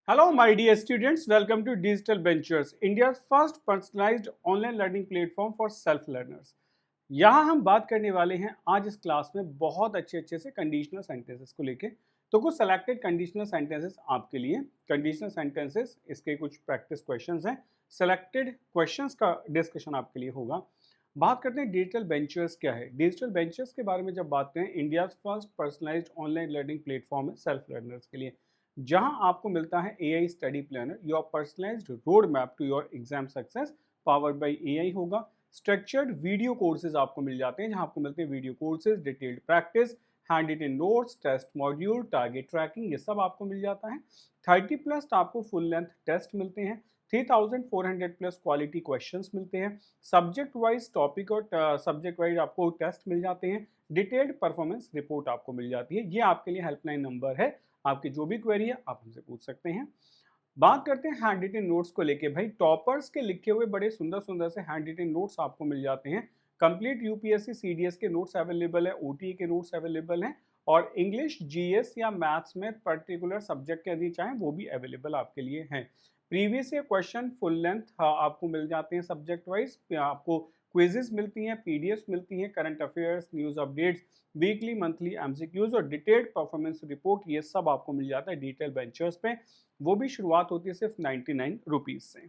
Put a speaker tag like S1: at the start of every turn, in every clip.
S1: Hello, my dear students. Welcome to Digital Ventures, India's first personalized online learning platform for self learners. यहाँ हम बात करने वाले हैं आज इस क्लास में बहुत अच्छे से कंडीशनल सेंटेंसेस को लेके। तो कुछ सेलेक्टेड कंडीशनल सेंटेंसेस आपके लिए। कंडीशनल सेंटेंसेस इसके कुछ प्रैक्टिस क्वेश्चंस हैं। सेलेक्टेड क्वेश्चंस का डिस्कशन आपके लिए होगा। बात करते हैं डिजिटल वेंचर्स क्या है। डिजिटल वेंचर्स के बारे में जब बात करें, India first personalised online learning platform है सेल्फ लर्नर्स के लिए, जहां आपको मिलता है AI study planner, your personalised road map to your exam success, powered by AI होगा। स्ट्रक्चर्ड वीडियो कोर्सेज आपको मिल जाते हैं, जहां आपको मिलते हैं video courses, detailed practice, hand written notes, test module, target tracking, ये सब आपको मिल जाता है। 30+ आपको फुल लेंथ टेस्ट मिलते हैं। 3400+ क्वालिटी क्वेश्चंस मिलते हैं। सब्जेक्ट वाइज टॉपिक और सब्जेक्ट वाइज आपको टेस्ट मिल जाते हैं। डिटेल्ड परफॉर्मेंस रिपोर्ट आपको मिल जाती है। ये आपके लिए हेल्पलाइन नंबर है, आपकी जो भी क्वेरी है आप हमसे पूछ सकते हैं। बात करते हैं हैंड रिटन नोट्स को लेके। भाई, टॉपर्स के लिखे हुए बड़े सुंदर सुंदर से हैंड रिटन नोट्स आपको मिल जाते हैं। कंप्लीट यूपीएससी सीडीएस के नोट्स अवेलेबल है, ओटीई के नोट्स अवेलेबल हैं, और इंग्लिश, जीएस या मैथ्स में पर्टिकुलर सब्जेक्ट के यदि चाहें वो भी अवेलेबल आपके लिए हैं। Previous year question full length आपको मिल जाते हैं सब्जेक्ट वाइज। आपको क्विजेस मिलती हैं, पीडीएफ मिलती हैं, current affairs, news updates, weekly monthly MCQs और डिटेल्ड परफॉर्मेंस रिपोर्ट, ये सब आपको मिल जाता है डिटेल वेंचर्स पे। वो भी शुरुआत होती है सिर्फ 99 रुपीज से।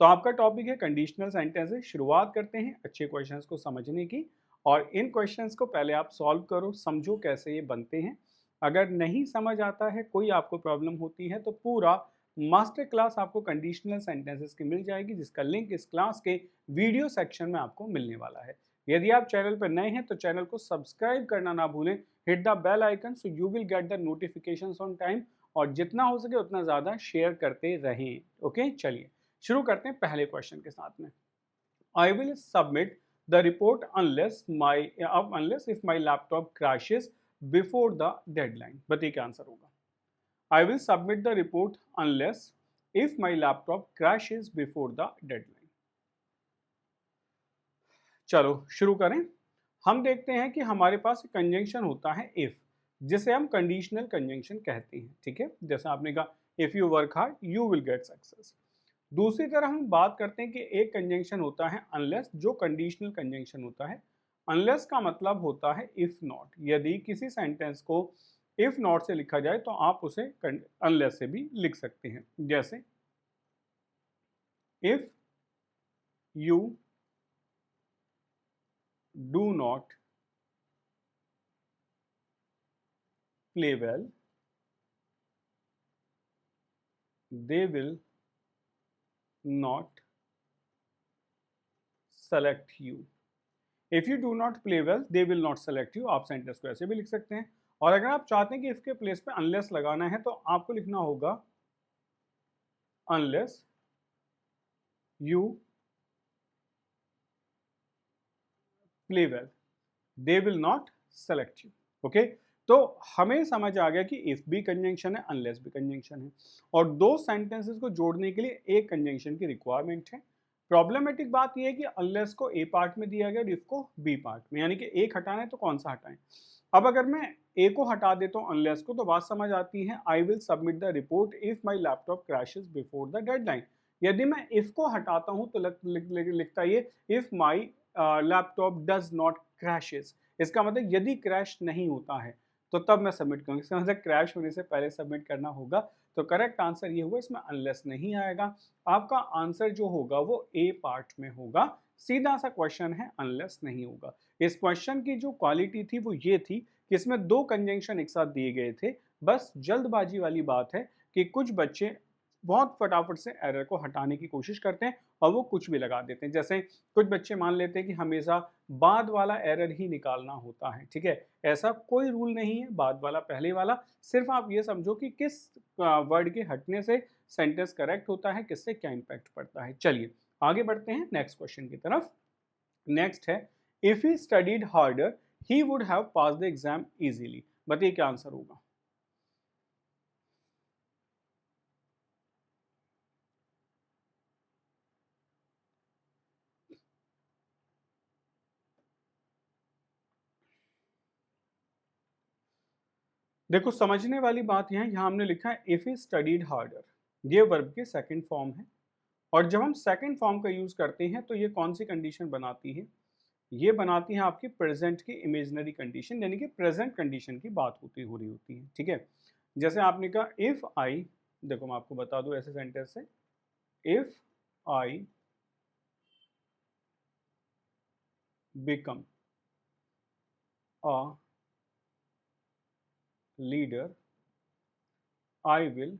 S1: तो आपका टॉपिक है कंडीशनल सेंटेंसेस। शुरुआत करते हैं अच्छे क्वेश्चंस को समझने की, और इन क्वेश्चंस को पहले आप सॉल्व करो, समझो कैसे ये बनते हैं। अगर नहीं समझ आता है, कोई आपको प्रॉब्लम होती है, तो पूरा मास्टर क्लास आपको कंडीशनल सेंटेंसेस की मिल जाएगी, जिसका लिंक इस क्लास के वीडियो सेक्शन में आपको मिलने वाला है। यदि आप चैनल पर नए हैं तो चैनल को सब्सक्राइब करना ना भूलें। Hit the bell icon so you will get the notifications on time, और जितना हो सके उतना ज़्यादा शेयर करते रहें। ओके, चलिए शुरू करते हैं पहले क्वेश्चन के साथ में। I will submit the report unless if my laptop crashes before the deadline. बताइए क्या आंसर होगा। I will submit the report unless if my laptop crashes before the deadline. चलो शुरू करें। हम देखते हैं कि हमारे पास कंजंक्शन होता है इफ, जिसे हम कंडीशनल कंजंक्शन कहते हैं। ठीक है, जैसे आपने कहा if you work hard you will get success. दूसरी तरफ हम बात करते हैं कि एक कंजंक्शन होता है अनलेस, जो कंडीशनल कंजंक्शन होता है। अनलेस का मतलब होता है इफ नॉट। यदि किसी सेंटेंस को इफ नॉट से लिखा जाए तो आप उसे अनलेस से भी लिख सकते हैं। जैसे if you do not play well they will not select you. If you do not play well they will not select you। आप सेंटेंस को ऐसे भी लिख सकते हैं। और अगर आप चाहते हैं कि इसके प्लेस पे अनलेस लगाना है तो आपको लिखना होगा unless you play well they will not select you. Okay, तो हमें समझ आ गया कि इफ भी कंजंक्शन है, अनलेस भी कंजंक्शन है, और दो सेंटेंसेस को जोड़ने के लिए एक कंजंक्शन की रिक्वायरमेंट है। प्रॉब्लमेटिक बात यह है कि अनलेस को ए पार्ट में दिया गया और इफ को बी पार्ट में, यानी कि एक हटाना है तो कौन सा हटाएं। अब अगर मैं ए को हटा देता हूं अनलेस को, तो बात समझ आती है I will submit the report if my laptop crashes before the deadline. यदि मैं इफ को हटाता हूं तो लिखता ये if my laptop does not crashes. इसका मतलब यदि क्रैश नहीं होता है तो तब मैं सबमिट करूंगा। इसका मतलब क्रैश होने से पहले सबमिट करना होगा। तो करेक्ट आंसर ये हुआ, इसमें अनलेस नहीं आएगा। आपका आंसर जो होगा वो ए पार्ट में होगा। सीधा सा क्वेश्चन है, अनलेस नहीं होगा। इस क्वेश्चन की जो क्वालिटी थी वो ये थी कि इसमें दो कंजंक्शन एक साथ दिए गए थे। बस जल्दबाजी वाली बात है कि कुछ बच्चे बहुत फटाफट से एरर को हटाने की कोशिश करते हैं और वो कुछ भी लगा देते हैं। जैसे कुछ बच्चे मान लेते हैं कि हमेशा बाद वाला एरर ही निकालना होता है। ठीक है, ऐसा कोई रूल नहीं है, बाद वाला पहले वाला। सिर्फ आप ये समझो कि किस वर्ड के हटने से सेंटेंस करेक्ट होता है, किससे क्या इंपैक्ट पड़ता है। चलिए आगे बढ़ते हैं नेक्स्ट क्वेश्चन की तरफ। नेक्स्ट है if he studied harder he would have pass the exam easily. बताइए क्या आंसर होगा। देखो, समझने वाली बात यह है, यहां हमने लिखा है इफ ही स्टडीड हार्डर। ये वर्ब की सेकंड फॉर्म है। और जब हम सेकंड फॉर्म का यूज करते हैं तो ये कौन सी कंडीशन बनाती है? ये बनाती है आपकी प्रेजेंट की इमेजिनरी कंडीशन, यानी कि प्रेजेंट कंडीशन की बात हो रही होती है, ठीक है। जैसे आपने कहा इफ आई, देखो मैं आपको बता दूं ऐसे सेंटेंस से, if I become a leader I will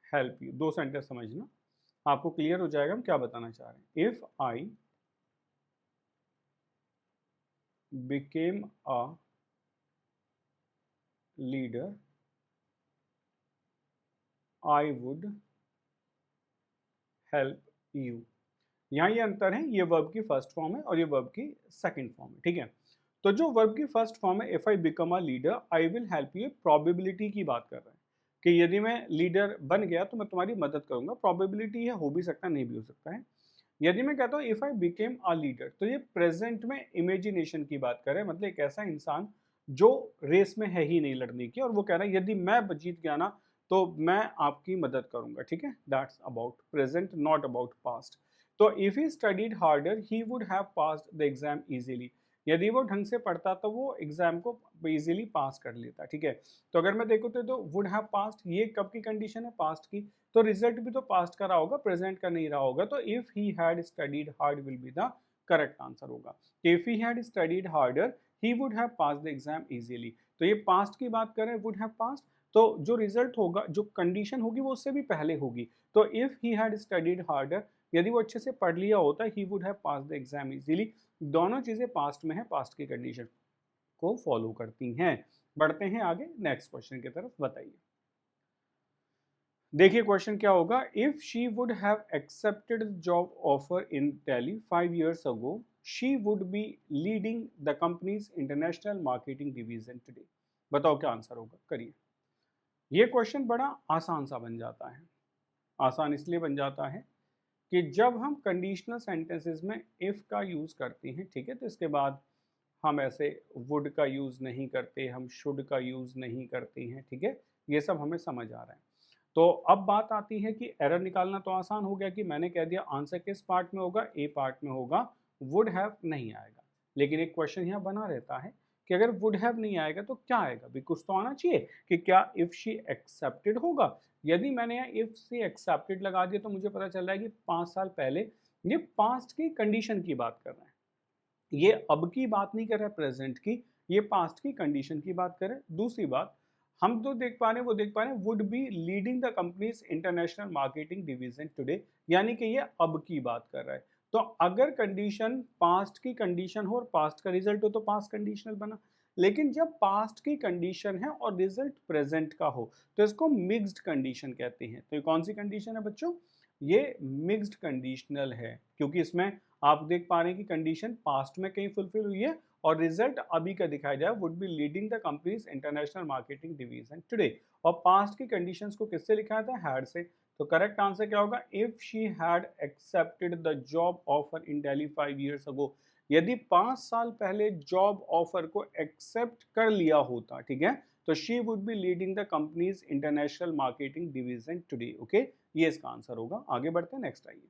S1: help you. दो सेंटेंस समझना, आपको क्लियर हो जाएगा हम क्या बताना चाह रहे हैं। If I became a leader I would help you. यहाँ ये अंतर है, ये वर्ब की फर्स्ट फॉर्म है और ये वर्ब की सेकंड फॉर्म है, ठीक है। तो जो वर्ब की फर्स्ट फॉर्म है if I become a leader I will help you, probability की बात कर रहे हैं कि यदि मैं लीडर बन गया तो मैं तुम्हारी मदद करूंगा। प्रोबेबिलिटी है, हो भी सकता है नहीं भी हो सकता है। यदि मैं कहता हूँ if I became a leader, तो ये प्रेजेंट में इमेजिनेशन की बात कर रहे हैं, मतलब एक ऐसा इंसान जो रेस में है ही नहीं लड़ने की, और वो कह रहा है यदि मैं जीत गया ना तो मैं आपकी मदद करूंगा, ठीक है। That's about present, not about past. तो if he studied harder he would have passed the exam easily, यदि वो ढंग से पढ़ता तो वो एग्जाम को इजीली पास कर लेता, ठीक है। तो अगर मैं देखूँ तो वुड हैव पास्ड, ये कब की कंडीशन है? पास्ट की। तो रिजल्ट भी तो पास्ट का रहा होगा, प्रेजेंट का नहीं रहा होगा। तो if he had studied hard will be the correct answer होगा। If he had studied harder he would have passed the exam easily. तो ये पास्ट की बात करें, वुड हैव पास्ड, तो जो रिजल्ट होगा, जो कंडीशन होगी वो उससे भी पहले होगी। तो if he had studied harder, यदि वो अच्छे से पढ़ लिया होता, ही would have pass the exam easily. दोनों चीजें पास्ट में है, पास्ट की कंडीशन को फॉलो करती हैं। बढ़ते हैं आगे नेक्स्ट क्वेश्चन की तरफ, बताइए। देखिए क्वेश्चन क्या होगा। If she would have accepted job offer in Delhi 5 years ago, she would be leading the companies international marketing division today. बताओ क्या आंसर होगा, करिए। ये क्वेश्चन बड़ा आसान सा बन जाता है। आसान इसलिए बन जाता है कि जब हम कंडीशनल सेंटेंसेस में इफ का यूज करते हैं, ठीक है, तो इसके बाद हम ऐसे वुड का यूज नहीं करते, हम शुड का यूज नहीं करते हैं, ठीक है। ये सब हमें समझ आ रहा है। तो अब बात आती है कि एरर निकालना तो आसान हो गया कि मैंने कह दिया आंसर किस पार्ट में होगा, ए पार्ट में होगा, वुड हैव नहीं आएगा। लेकिन एक क्वेश्चन यहाँ बना रहता है कि अगर वुड हैव नहीं आएगा तो क्या आएगा भी, कुछ तो आना चाहिए कि क्या इफ शी एक्सेप्टेड होगा। यदि मैंने यहाँ इफ शी एक्सेप्टेड लगा दिया तो मुझे पता चल रहा है कि 5 साल पहले, ये पास्ट की कंडीशन की बात कर रहे हैं, ये अब की बात नहीं कर रहा है प्रेजेंट की, ये पास्ट की कंडीशन की बात करें। दूसरी बात, हम तो देख पा रहे हैं, वो देख पा रहे हैं would be leading the companies international marketing division today, यानी कि ये अब की बात कर रहा है। तो अगर कंडीशन पास्ट की कंडीशन हो और पास्ट का रिजल्ट हो तो पास्ट कंडीशनल बना। लेकिन जब पास्ट की कंडीशन है और रिजल्ट प्रेजेंट का हो तो इसको मिक्स्ड कंडीशन कहते हैं। तो ये कौन सी कंडीशन है बच्चों? ये मिक्स्ड कंडीशनल है, क्योंकि इसमें आप देख पा रहे हैं कि कंडीशन पास्ट में कहीं फुलफिल हुई है और रिजल्ट अभी का दिखाया जाए, would be leading the companies international marketing division today. और पास्ट की कंडीशंस को किससे लिखा था? हैड से। तो करेक्ट आंसर क्या होगा? If she had accepted the job offer in Delhi 5 years ago, यदि 5 साल पहले जॉब ऑफर को एक्सेप्ट कर लिया होता, ठीक है, तो she would be leading the companies international marketing division today. Okay, ये इसका आंसर होगा। आगे बढ़ते हैं, नेक्स्ट आइए।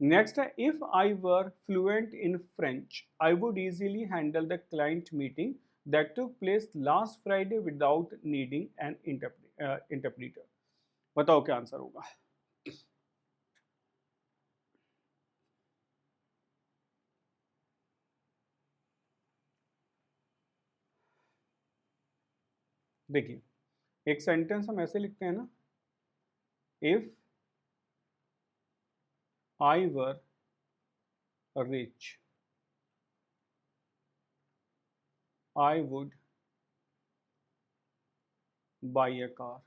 S1: नेक्स्ट है, if I were fluent in French I would easily handle the client meeting that took place last Friday without needing an interpreter. बताओ क्या आंसर होगा। देखिए, एक सेंटेंस हम ऐसे लिखते हैं ना, if I were rich I would buy a car,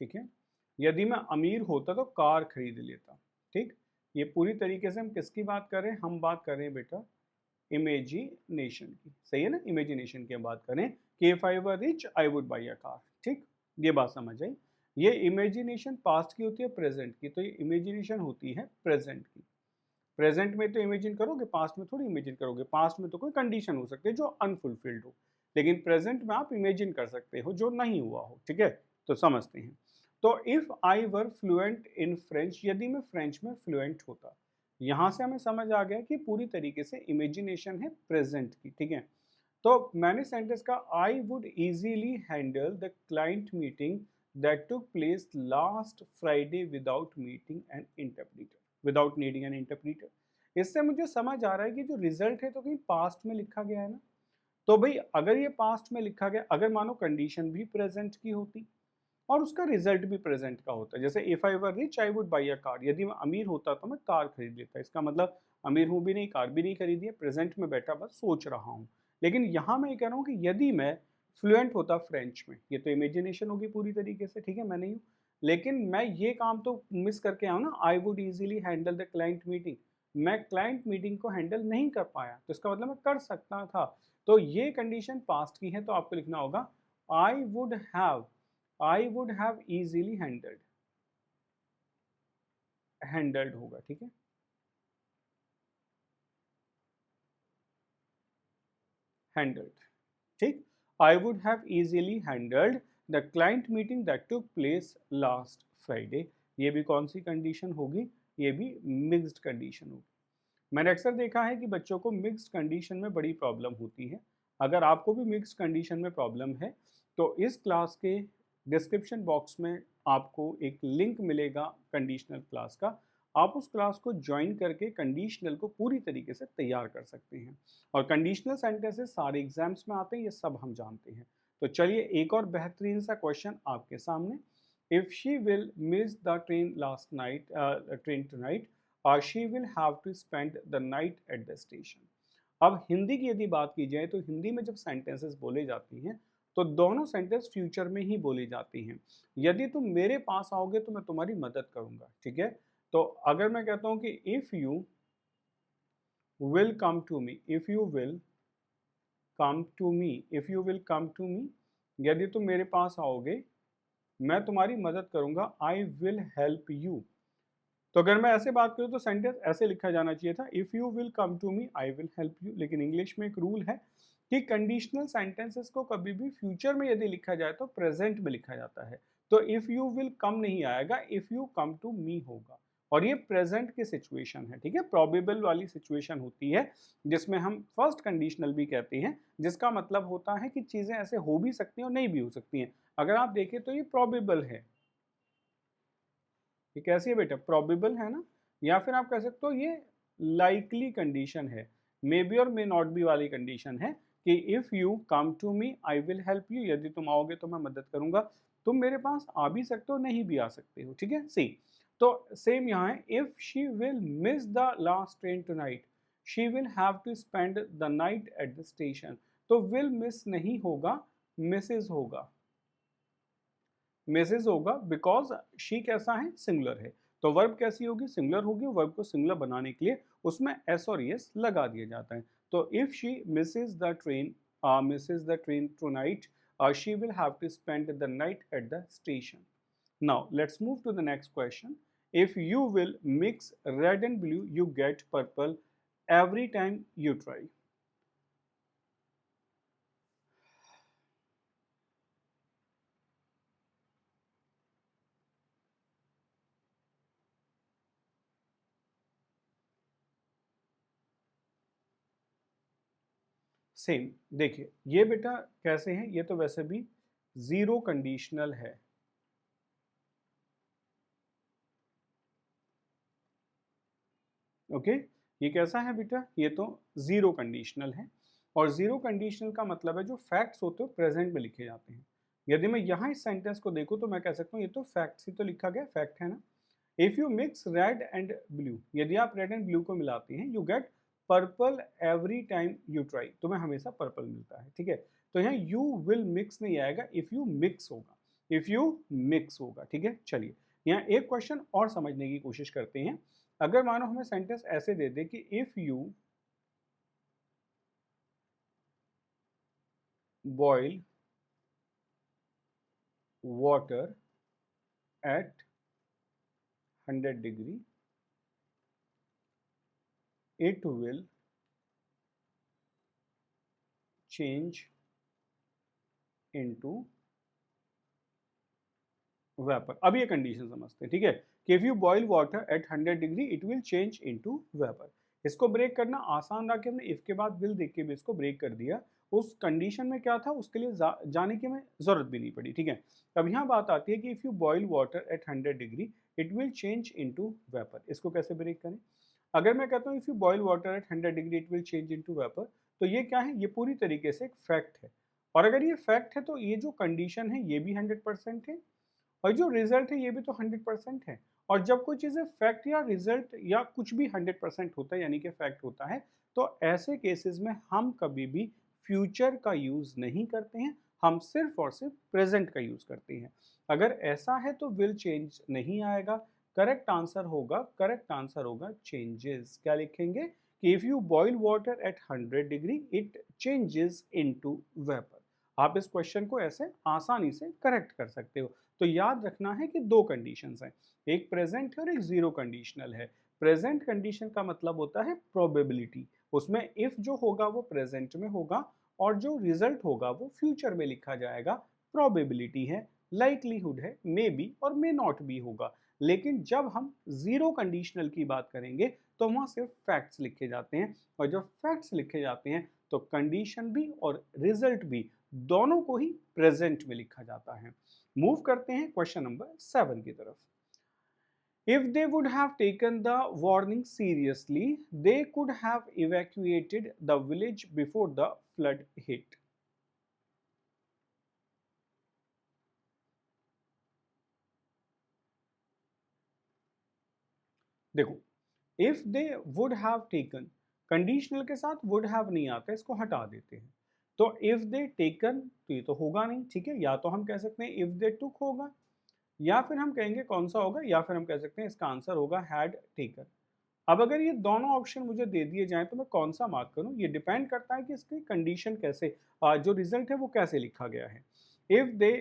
S1: ठीक है। यदि मैं अमीर होता तो कार खरीद लेता, ठीक। ये पूरी तरीके से हम किसकी बात कर रहे हैं? हम बात कर रहे हैं बेटा इमेजिनेशन की, सही है ना। इमेजिनेशन की हम बात करें कि if I were rich I would buy a car, ठीक। ये बात समझ आई। ये इमेजिनेशन पास्ट की होती है, प्रेजेंट की, तो ये इमेजिनेशन होती है प्रेजेंट की। प्रेजेंट में तो इमेजिन करोगे, पास्ट में थोड़ी इमेजिन करोगे। पास्ट में तो कोई कंडीशन हो सकती है जो अनफुलफिल्ड हो, लेकिन प्रेजेंट में आप इमेजिन कर सकते हो जो नहीं हुआ हो, ठीक है। तो समझते हैं। तो if I were fluent in French, यदि मैं फ्रेंच में फ्लुएंट होता। यहां से हमें समझ आ गया कि पूरी तरीके से इमेजिनेशन है प्रेजेंट की, ठीक है। तो मैंने सेंटेंस का I would easily handle the client meeting that took place last Friday without meeting an interpreter, without needing an interpreter. इससे मुझे समझ आ रहा है कि जो रिजल्ट है तो कहीं पास्ट में लिखा गया है ना। तो भाई अगर ये पास्ट में लिखा गया, अगर मानो कंडीशन भी प्रेजेंट की होती और उसका रिजल्ट भी प्रेजेंट का होता, जैसे if I were rich I would buy a car, यदि मैं अमीर होता तो मैं कार खरीद लेता। इसका मतलब अमीर हूं भी नहीं, कार भी नहीं खरीदी है, प्रेजेंट में बैठा बस सोच रहा हूं। लेकिन यहां मैं ये कह रहा हूं कि यदि मैं फ्लुएंट होता फ्रेंच में, ये तो इमेजिनेशन होगी पूरी तरीके से, ठीक है, मैं नहीं हूं। लेकिन मैं ये काम तो मिस करके आया ना, आई would easily handle the client meeting, मैं क्लाइंट मीटिंग को हैंडल नहीं कर पाया, तो इसका मतलब मैं कर सकता था। तो ये कंडीशन पास्ट की है, तो आपको लिखना होगा I would have, I would have easily handled, handled होगा, ठीक है। हैंडल्ड, ठीक। I would have easily handled the client meeting that took place last Friday, ये भी कौन सी कंडीशन होगी, ये भी मिक्स्ड कंडीशन होगी। मैंने अक्सर देखा है कि बच्चों को मिक्स्ड कंडीशन में बड़ी प्रॉब्लम होती है। अगर आपको भी मिक्स्ड कंडीशन में प्रॉब्लम है तो इस क्लास के डिस्क्रिप्शन बॉक्स में आपको एक लिंक मिलेगा कंडीशनल क्लास का, आप उस क्लास को ज्वाइन करके कंडीशनल को पूरी तरीके से तैयार कर सकते हैं। और कंडीशनल सेंटेंसेस सारे एग्जाम्स में आते हैं, ये सब हम जानते हैं। तो चलिए एक और बेहतरीन सा क्वेश्चन आपके सामने। If she will miss the train last night, train tonight, she will have to spend the night at the station. अब हिंदी की यदि बात की जाए तो हिंदी में जब सेंटेंसेस बोले जाती हैं तो दोनों सेंटेंस फ्यूचर में ही बोली जाती हैं। यदि तुम मेरे पास आओगे तो मैं तुम्हारी मदद करूंगा, ठीक है। तो अगर मैं कहता हूं कि if you will come to me, if you will come to me, if you will come to me, यदि तुम मेरे पास आओगे मैं तुम्हारी मदद करूंगा, आई विल हेल्प यू। तो अगर मैं ऐसे बात करूँ तो सेंटेंस ऐसे लिखा जाना चाहिए था, if you will come to me I will help you. लेकिन इंग्लिश में एक रूल है कि कंडीशनल सेंटेंसेस को कभी भी फ्यूचर में यदि लिखा जाए तो प्रेजेंट में लिखा जाता है। तो इफ़ यू विल कम नहीं आएगा, if you come to me होगा। और ये प्रेजेंट की सिचुएशन है, ठीक है, प्रोबेबल वाली सिचुएशन होती है जिसमें हम फर्स्ट कंडीशनल भी कहते हैं, जिसका मतलब होता है कि चीज़ें ऐसे हो भी सकती हैं और नहीं भी हो सकती हैं। अगर आप देखें तो ये प्रोबेबल है, ये कैसी है बेटा, प्रोबेबल है ना। या फिर आप कह सकते हो ये लाइकली कंडीशन है, मे बी और मे नॉट बी वाली कंडीशन है कि if you come to me I will help you, यदि तुम आओगे तो मैं मदद करूंगा। तुम मेरे पास आ भी सकते हो, नहीं भी आ सकते हो, ठीक है। सी, तो सेम यहाँ है, if she will miss the last train tonight she will have to spend the night at the station. तो विल मिस नहीं होगा, मिसेज होगा, मिसेज होगा, बिकॉज शी कैसा है, सिंगुलर है। तो वर्ब कैसी होगी, सिंगुलर होगी। वर्ब को सिंगुलर बनाने के लिए उसमें एस और एस लगा दिया जाता है। तो if she misses the train, misses the train tonight, she will have to spend the night at the station. Now let's move to the next question. If you will mix red and blue you get purple every time you try। Same, देखिए ये बेटा कैसे हैं, ये तो वैसे भी zero conditional है, ओके। ये कैसा है बेटा, ये तो जीरो कंडीशनल है। और जीरो कंडीशनल का मतलब है जो फैक्ट्स होते हैं प्रेजेंट में लिखे जाते हैं। यदि मैं यहाँ इस सेंटेंस को देखूँ तो मैं कह सकता हूँ ये तो फैक्ट्स ही तो लिखा गया, फैक्ट है ना। If you mix red and blue, यदि आप रेड एंड ब्लू को मिलाते हैं, you get purple every time you try, तुम्हें हमेशा पर्पल मिलता है, ठीक है। तो यहाँ यू विल मिक्स नहीं आएगा, इफ यू मिक्स होगा, इफ यू मिक्स होगा, ठीक है। चलिए यहाँ एक क्वेश्चन और समझने की कोशिश करते हैं। अगर मानो हमें सेंटेंस ऐसे दे दे कि if you boil water at 100 degree it will change into vapour. अब ये कंडीशन समझते हैं, ठीक है, कि if you boil water at 100 degree it will change into vapour. इसको ब्रेक करना आसान रहा कि हमने इफ के बाद विल देख के भी इसको ब्रेक कर दिया। उस कंडीशन में क्या था उसके लिए जाने की हमें जरूरत भी नहीं पड़ी, ठीक है। अब यहाँ बात आती है कि if you boil water at 100 degree it will change into vapour. इसको कैसे ब्रेक करें? अगर मैं कहता हूँ if you boil water at 100 degree it will change into vapour, तो ये क्या है? ये पूरी तरीके से एक फैक्ट है। और अगर ये फैक्ट है तो ये जो कंडीशन है ये भी 100% है, और जो रिजल्ट है ये भी तो 100% है। और जब कोई चीज़ें फैक्ट या रिजल्ट या कुछ भी 100% होता है यानी कि फैक्ट होता है, तो ऐसे केसेस में हम कभी भी फ्यूचर का यूज़ नहीं करते हैं, हम सिर्फ और सिर्फ प्रेजेंट का यूज़ करते हैं। अगर ऐसा है तो विल चेंज नहीं आएगा, करेक्ट आंसर होगा चेंजेस। क्या लिखेंगे कि if you boil water at 100 degree it changes into vapour. आप इस क्वेश्चन को ऐसे आसानी से करेक्ट कर सकते हो। तो याद रखना है कि दो कंडीशंस हैं, एक प्रेजेंट है और एक जीरो कंडीशनल है। प्रेजेंट कंडीशन का मतलब होता है प्रोबेबिलिटी, उसमें इफ जो होगा वो प्रेजेंट में होगा और जो रिजल्ट होगा वो फ्यूचर में लिखा जाएगा। प्रोबेबिलिटी है, लाइकलीहुड है, मे बी और मे नॉट बी होगा। लेकिन जब हम जीरो कंडीशनल की बात करेंगे तो वहां सिर्फ फैक्ट्स लिखे जाते हैं, और जब फैक्ट्स लिखे जाते हैं तो कंडीशन भी और रिजल्ट भी दोनों को ही प्रेजेंट में लिखा जाता है। मूव करते हैं क्वेश्चन नंबर 7 की तरफ। If they would have taken the warning seriously, they could have evacuated the village before the flood hit. देखो, if they would have taken, conditional के साथ वुड हैव नहीं आता, इसको हटा देते हैं। तो इफ दे टेकन तो ये तो होगा नहीं, ठीक है। या तो हम कह सकते हैं इफ दे टुक होगा, या फिर हम कहेंगे कौन सा होगा, या फिर हम कह सकते हैं इसका आंसर होगा हैड टेकन। अब अगर ये दोनों ऑप्शन मुझे दे दिए जाएं तो मैं कौन सा मार्क करूं, ये डिपेंड करता है कि इसकी कंडीशन कैसे, जो रिजल्ट है वो कैसे लिखा गया है। इफ दे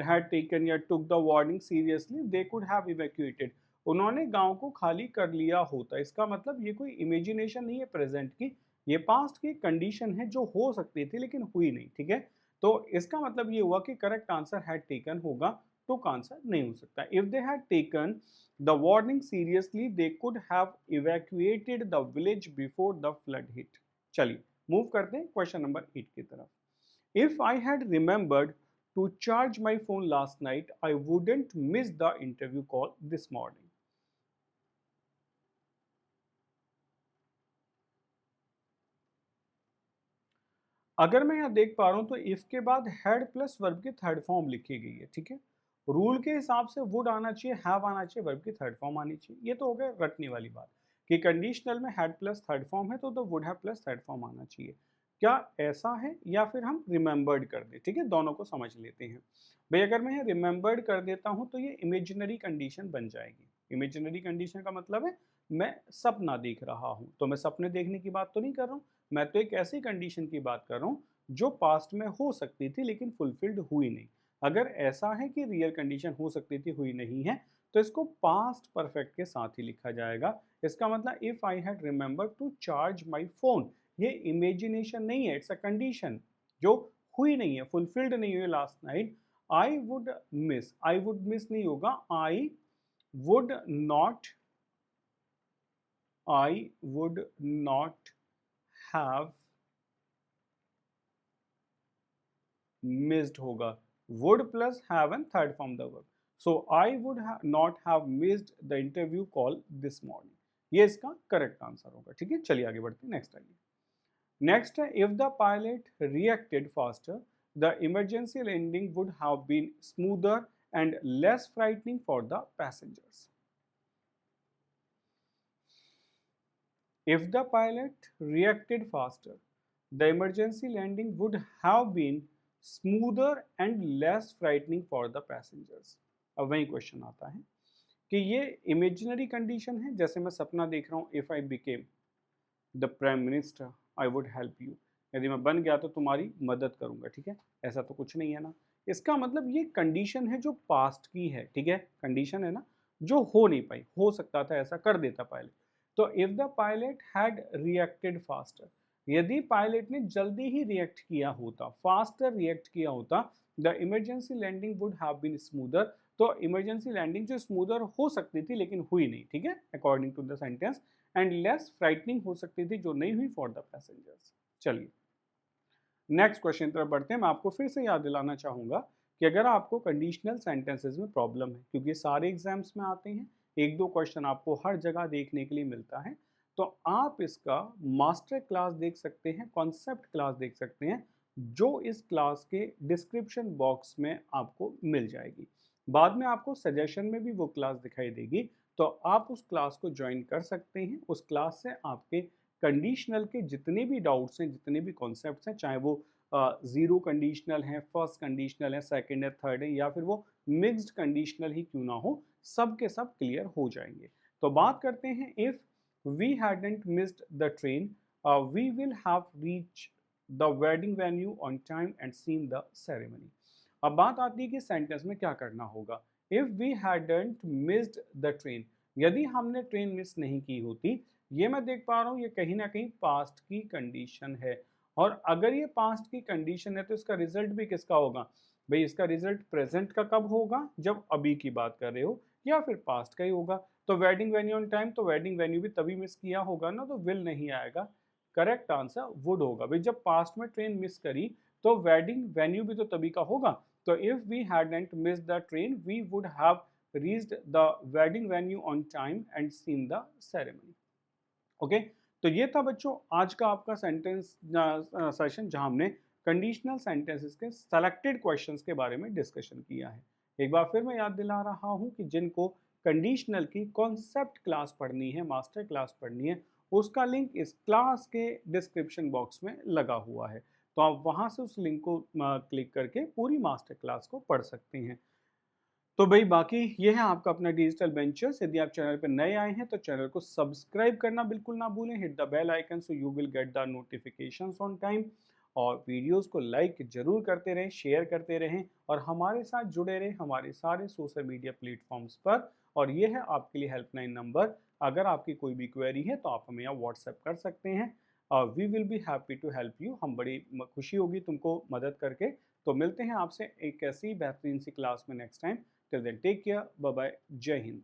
S1: had taken या took the warning seriously they could have evacuated, उन्होंने गांव को खाली कर लिया होता। इसका मतलब ये कोई इमेजिनेशन नहीं है प्रेजेंट की, ये पास्ट की कंडीशन है जो हो सकती थी लेकिन हुई नहीं, ठीक है। तो इसका मतलब ये हुआ कि करेक्ट आंसर हैड टेकन होगा, टुक आंसर नहीं हो सकता। If they had taken the warning seriously they could have evacuated the village before the flood hit. चलिए मूव करते हैं क्वेश्चन नंबर 8 की तरफ। If I had remembered to charge my phone last night, I wouldn't miss the interview call this morning. अगर मैं यहाँ देख पा रहा हूँ तो इफ के बाद हैड प्लस वर्ब की थर्ड फॉर्म लिखी गई है, ठीक है। रूल के हिसाब से वुड आना चाहिए, हैव आना चाहिए, वर्ब की थर्ड फॉर्म आनी चाहिए। ये तो हो गया रटने वाली बात कि कंडीशनल में हैड प्लस थर्ड फॉर्म है तो would have plus third form आना चाहिए। क्या ऐसा है या फिर हम रिमेंबर्ड कर दें, ठीक है, दोनों को समझ लेते हैं। भाई अगर मैं रिमेंबर्ड कर देता हूँ तो ये इमेजिनरी कंडीशन बन जाएगी। इमेजिनरी कंडीशन का मतलब है मैं सपना देख रहा हूँ, तो मैं सपने देखने की बात तो नहीं कर रहा हूँ, मैं तो एक ऐसी कंडीशन की बात कर रहा हूँ जो पास्ट में हो सकती थी लेकिन फुलफिल्ड हुई नहीं। अगर ऐसा है कि रियल कंडीशन हो सकती थी हुई नहीं है तो इसको पास्ट परफेक्ट के साथ ही लिखा जाएगा। इसका मतलब if I had remember to charge my phone, ये इमेजिनेशन नहीं है, इट्स अ कंडीशन जो हुई नहीं है, फुलफिल्ड नहीं हुई last night. I would miss नहीं होगा, would not I would not have missed होगा, would plus have and third form the verb. So I would not have missed the interview call this morning. ये इसका correct answer होगा, ठीक है। चलिए आगे बढ़ते हैं, नेक्स्ट आइए। नेक्स्ट है if the pilot reacted faster the emergency landing would have been smoother and less frightening for the passengers. If the pilot reacted faster, the emergency landing would have been smoother and less frightening for the passengers. अब वही question आता है कि ये imaginary condition है, जैसे मैं सपना देख रहा हूँ, if I became the prime minister I would help you, यदि मैं बन गया तो तुम्हारी मदद करूंगा, ठीक है। ऐसा तो कुछ नहीं है ना। इसका मतलब ये कंडीशन है जो पास्ट की है, ठीक है, कंडीशन है ना जो हो नहीं पाई, हो सकता था ऐसा कर देता पहले। तो if the pilot had reacted faster, यदि पायलट ने जल्दी ही रिएक्ट किया होता, फास्टर रिएक्ट किया होता, the emergency landing would have been smoother. तो इमरजेंसी लैंडिंग जो स्मूदर हो सकती थी लेकिन हुई नहीं, ठीक है, according to the sentence, and less frightening हो सकती थी जो नहीं हुई फॉर द पैसेंजर्स। चलिए नेक्स्ट क्वेश्चन तरफ बढ़ते हैं। मैं आपको फिर से याद दिलाना चाहूंगा कि अगर आपको कंडीशनल सेंटेंसेस में प्रॉब्लम है, क्योंकि सारे एग्जाम्स में आते हैं, एक दो क्वेश्चन आपको हर जगह देखने के लिए मिलता है, तो आप इसका मास्टर क्लास देख सकते हैं, कॉन्सेप्ट क्लास देख सकते हैं, जो इस क्लास के डिस्क्रिप्शन बॉक्स में आपको मिल जाएगी। बाद में आपको सजेशन में भी वो क्लास दिखाई देगी, तो आप उस क्लास को ज्वाइन कर सकते हैं। उस क्लास से आपके कंडीशनल के जितने भी डाउट्स हैं, जितने भी कॉन्सेप्ट्स हैं, चाहे वो जीरो कंडीशनल है, फर्स्ट कंडीशनल है, सेकंड है, थर्ड है, या फिर वो मिक्स्ड कंडीशनल ही क्यों ना हो, सब के सब क्लियर हो जाएंगे। तो बात करते हैं, if we hadn't missed the train we will have reach the wedding venue on time and seen the ceremony. अब बात आती है कि सेंटेंस में क्या करना होगा। If we hadn't missed the train, यदि हमने ट्रेन मिस नहीं की होती, ये मैं देख पा रहा हूँ ये कहीं ना कहीं पास्ट की कंडीशन है, और अगर ये पास्ट की कंडीशन है तो इसका रिजल्ट भी किसका होगा भाई, इसका रिजल्ट प्रेजेंट का कब होगा, जब अभी की बात कर रहे हो, या फिर पास्ट का ही होगा। तो वेडिंग वेन्यू ऑन टाइम, तो वेडिंग वेन्यू भी तभी मिस किया होगा ना, तो विल नहीं आएगा, करेक्ट आंसर वुड होगा भाई। जब पास्ट में ट्रेन मिस करी तो वेडिंग वेन्यू भी तो तभी का होगा। तो if we hadn't miss the train we would have reached the wedding venue on time and seen the ceremony. Okay, तो ये था बच्चों आज का आपका सेंटेंस सेशन, जहां हमने कंडीशनल सेंटेंसेस के सेलेक्टेड क्वेश्चंस के बारे में डिस्कशन किया है। एक बार फिर मैं याद दिला रहा हूं कि जिनको कंडीशनल की कॉन्सेप्ट क्लास पढ़नी है, मास्टर क्लास पढ़नी है, उसका लिंक इस क्लास के डिस्क्रिप्शन बॉक्स में लगा हुआ है, तो आप वहां से उस लिंक को क्लिक करके पूरी मास्टर क्लास को पढ़ सकते हैं। तो भाई बाकी ये है आपका अपना डिजिटल वेंचर्स। यदि आप चैनल पर नए आए हैं तो चैनल को सब्सक्राइब करना बिल्कुल ना भूलें, hit the bell icon so you will get the notifications on time, और वीडियोस को लाइक जरूर करते रहें, शेयर करते रहें, और हमारे साथ जुड़े रहें हमारे सारे सोशल मीडिया प्लेटफॉर्म्स पर। और ये है आपके लिए हेल्पलाइन नंबर, अगर आपकी कोई भी क्वेरी है तो आप हमें यहाँ व्हाट्सएप कर सकते हैं। We will be happy to help you, हम बड़ी खुशी होगी तुमको मदद करके। तो मिलते हैं आपसे एक ऐसी बेहतरीन सी क्लास में next time. Till then, take care. Bye bye. Jai Hind.